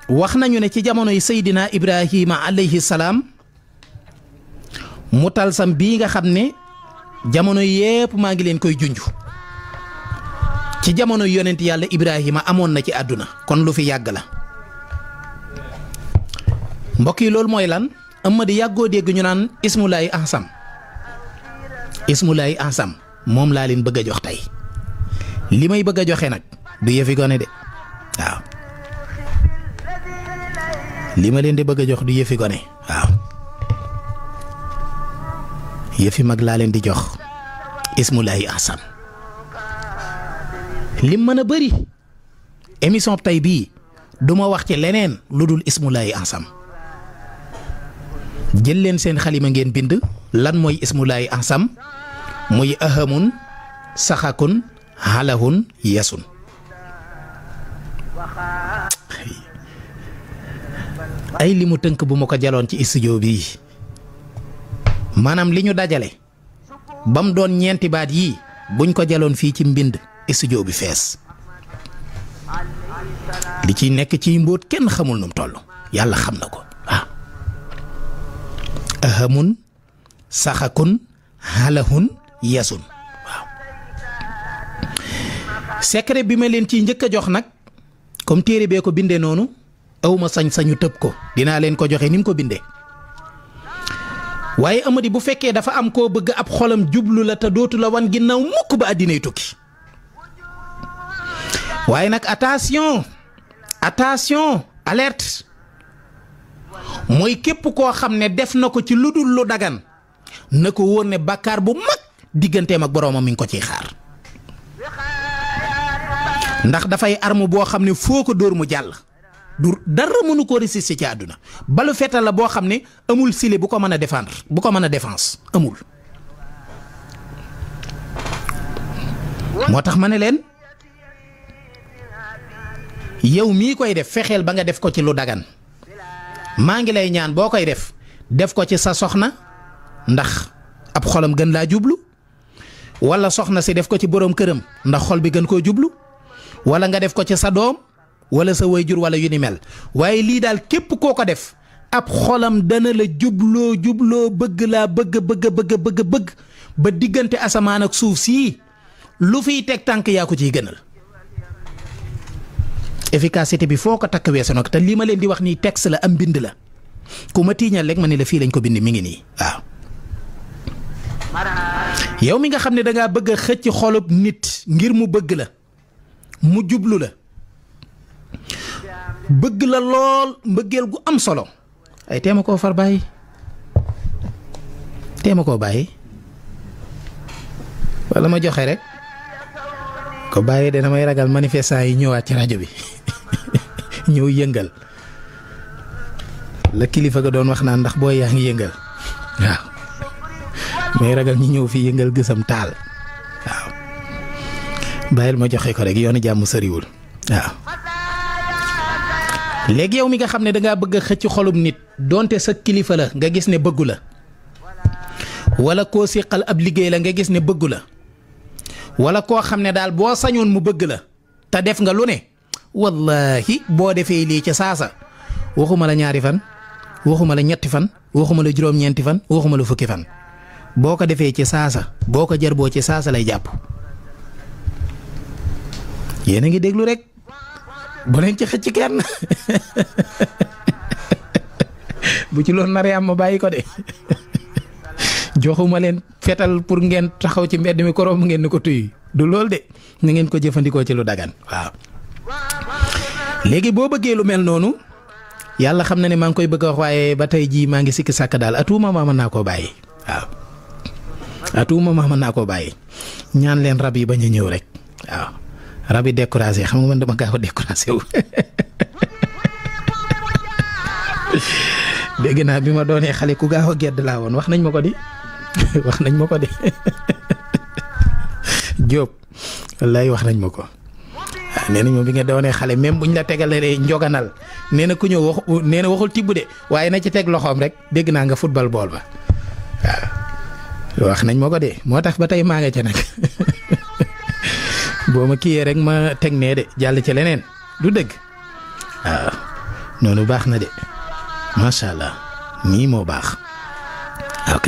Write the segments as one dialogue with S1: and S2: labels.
S1: wax nañu ne ci jamonoy Seydina Ibrahima alayhi salaam mu talsam bii nga xam ne jamono yépp maa ngi leen koy junj ci jamono yonent yàlla Ibrahima amoon na ci àdduna kon lu fi yàgg la mbokk yi loolu mooy lan Amady yàggoo dégg ñu naan ismulaay ansam moom laa leen bëgg a jox tey li may bëgg a joxe nag du yëfi gone de waaw li ma leen di bëgg a jox du yëfi gone waaw yëfi mag laa leen di jox ismulaay ansam lim mën a bëri émission tey bii du ma wax ci leneen lu dul ismulaay ansam jël leen seen xalima ngeen bind lan mooy ismulaay ansam muy ahamun saxakun halahun yasun ay li mu tënk bu ma ko jaloon ci studio bii maanaam li ñu dajale ba mu doon ñeenti baat yii buñ ko jaloon fii ci mbind studio bi fees li ciy nekk ciy mbóot kenn xamul num toll yàlla xam na ko waaw ahamun saxakun halahun yasun waaw secret bi ma leen ciy njëkk a jox nag comme téere bee ko bindee noonu awma sañ-sañu tëb ko dinaa leen ko joxe ni mu ko bindee waaye Amady bu fekkee dafa am koo bëgg ab xolam jublu la te dootu la wan ginnaaw mukk ba àddinay tukki waaye nag attention alerte mooy képp koo xam ne def na ko ci lu dul lu dagan na ko wóor ne bàkkaar bu mag digganteem ak boroomam mi ngi ko ciy xaar ndax dafay arme boo xam ne foo ko dóor mu jàll du dara mënu ko résister ci àdduna balu fetal la boo xam ne amul sile bu ko mën a défendre bu ko mën a défense amul moo tax ma ne leen yow mii koy def fexeel ba nga def ko ci lu dagan maa ngi lay ñaan boo koy def ko ci sa soxna ndax ab xolam gën laa jublu wala soxna si def ko ci boroom këram ndax xol bi gën koo jublu wala nga def ko ci sa doom wala sa wayjur wala yu ni mel waaye lii daal képp koo ko def ab xolam dana la jubloo bëgg laa bëgg ba diggante asamaan ak suuf sii lu fiy teg tànk yaa ko ciy gënal efficacité bi foo ko takk weesu nag te lii ma leen di wax nii texte la am bind la ku ma tiiñal rek ma ne la fii lañ ko bind mi ngi nii waaw yow mi nga xam ne dangaa bëgg a xëcc xolub nit ngir mu bëgg la mu jublu la bëgg la lool mbëggeel gu am solo ay teema koo far bàyyi teema koo bàyyi wala ma joxe rek ko bàyyi de damay ragal manifestant yi ñëwaat ci rajo bi ñëw yëngal la kilifa ga doon wax naan ndax booy yaa ngi yëngal waaw may ragal ñi ñëw fii yëngal gësam taal waaw bàyyil ma joxe ko rek yoonu jàmm sëriwul waaw léegi yow mi nga xam ne dangaa bëgg a xëcc xolum nit donte sa kilifa la nga gis ne bëggu la wala koo siqal ab liggéey la nga gis ne bëggu la wala koo xam ne daal boo sañoon mu bëgg la te def nga lu ne wallahi boo defee lii ca saasa waxuma la ñaari fan waxuma la ñetti fan waxuma la juróom-ñeenti fan waxuma la fukki fan boo ko defee ci saasa boo ko jarboo ci saasa lay jàpp yéen a ngi déglu rek bu leen ci xëcc kenn bu ci loolu naree am ma bàyyi ko de joxuma leen fetal pour ngeen taxaw ci mbedd mi korom ngeen ni ko tuy du loolu de na ngeen ko jëfandikoo ci lu dagan waaw léegi boo bëggee lu mel noonu yàlla xam na ne maa ngi koy bëgg a wax waaye ba tey jii maa ngi sikki sàkk daal atuma maa mën naa koo bàyyi waaw atuma maa mën naa koo bàyyi ñaan leen rab yi bañ a ñëw rek waaw rab yi découragé xam nga man dama gaaw a découragé wu dégg naa bi ma doonee xale ku gaaw a gedd laa woon wax nañ ma ko di wax nañ ma ko de Jóob wallaay wax nañ ma ko waaw nee nañ moom bi nga doonee xale même buñ la tegalee njoganal nee na ku ñëw wax nee na waxul tibb de waaye na ci teg loxoom rek dégg naa nga football bool ba waaw wax nañ ma ko de moo tax ba tey maa nga ca nag boo ma kiiyee rek ma teg nee de jàll ci leneen du dëgg waaw noonu baax na de macha allah nii moo baax ok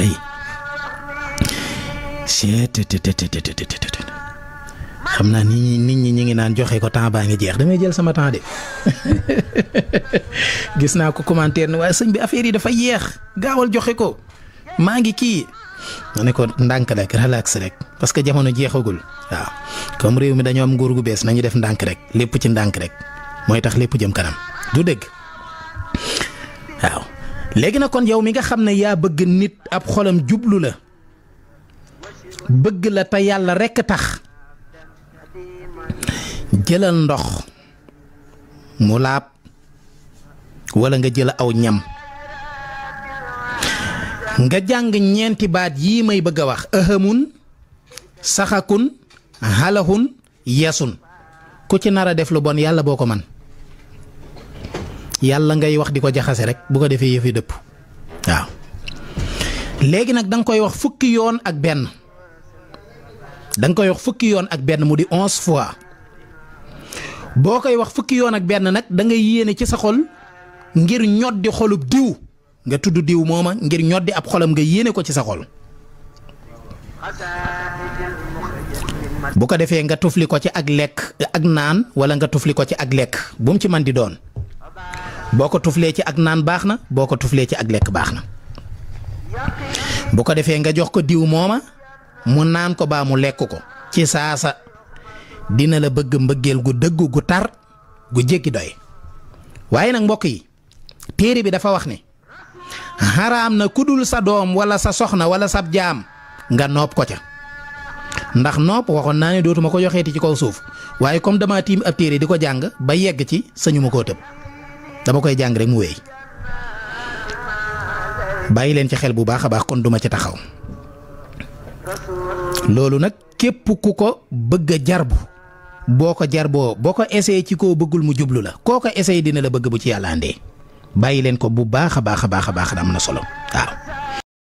S1: xam naa nit ñi ñu ngi naan joxe ko temps baa ngi jeex damay jël sama temps de gis naa ko commentaire ne waaye sëñ bi affaire yi dafa yeex gaawal joxe ko maa ngi kii ma ne ko ndànk rek relax rek parce que jamono jeexagul waaw comme réew mi dañoo am nguur gu bees nañu def ndànk rek lépp ci ndànk rek mooy tax lépp jëm kanam du dëgg waaw. léegi nag kon yow mi nga xam ne yaa bëgg nit ab xolam jublu la bëgg la te yàlla rekk tax jëlal ndox mu laab walla nga jël aw ñam nga jàng ñeenti baat yii may bëgg a wax ahamun saxakun halahun yasun ku ci nar a def lu bon yàlla boo ko man yàlla ngay wax di ko jaxase rek bu ko defee yëfi dëpp waaw léegi nag da nga koy wax fukki yoon ak benn mu di 11 fois boo koy wax fukki yoon ak benn nag da ngay yéene ci sa xol ngir ñoddi xolub diw nga tudd diw mooma ngir ñoddi ab xolam nga yéene ko ci sa xol bu ko defee nga tufli ko ci ak lekk ak naan wala nga tufli ko ci ak lekk bu mu ci man di doon boo ko tuflee ci ak naan baax na boo ko tuflee ci ak lekk baax na bu ko defee nga jox ko diw mooma mu naan ko baa mu lekk ko ci saasa dina la bëgg mbëggeel gu dëgg gu tar gu jéggi doy waaye nag mbokk yi téere bi dafa wax ne xaraam na ku dul sa doom wala sa soxna wala sab jaam nga nopp ko ca ndax nopp waxoon naa ne dootuma ko joxeeti ci kaw suuf waaye comme dama tiim ab téere di ko jàng ba yegg ci sañu ma koo tëb dama koy jàng rek mu wéy bàyyi leen ci xel bu baax a baax kon duma ci taxaw loolu nag képp ku ko bëgg a jarbu boo ko essayé ci koo bëggul mu jublu la koo ko essayé dina la bëgg bu ci yàlla andee bàyyi leen ko bu baax a baax am na solo waaw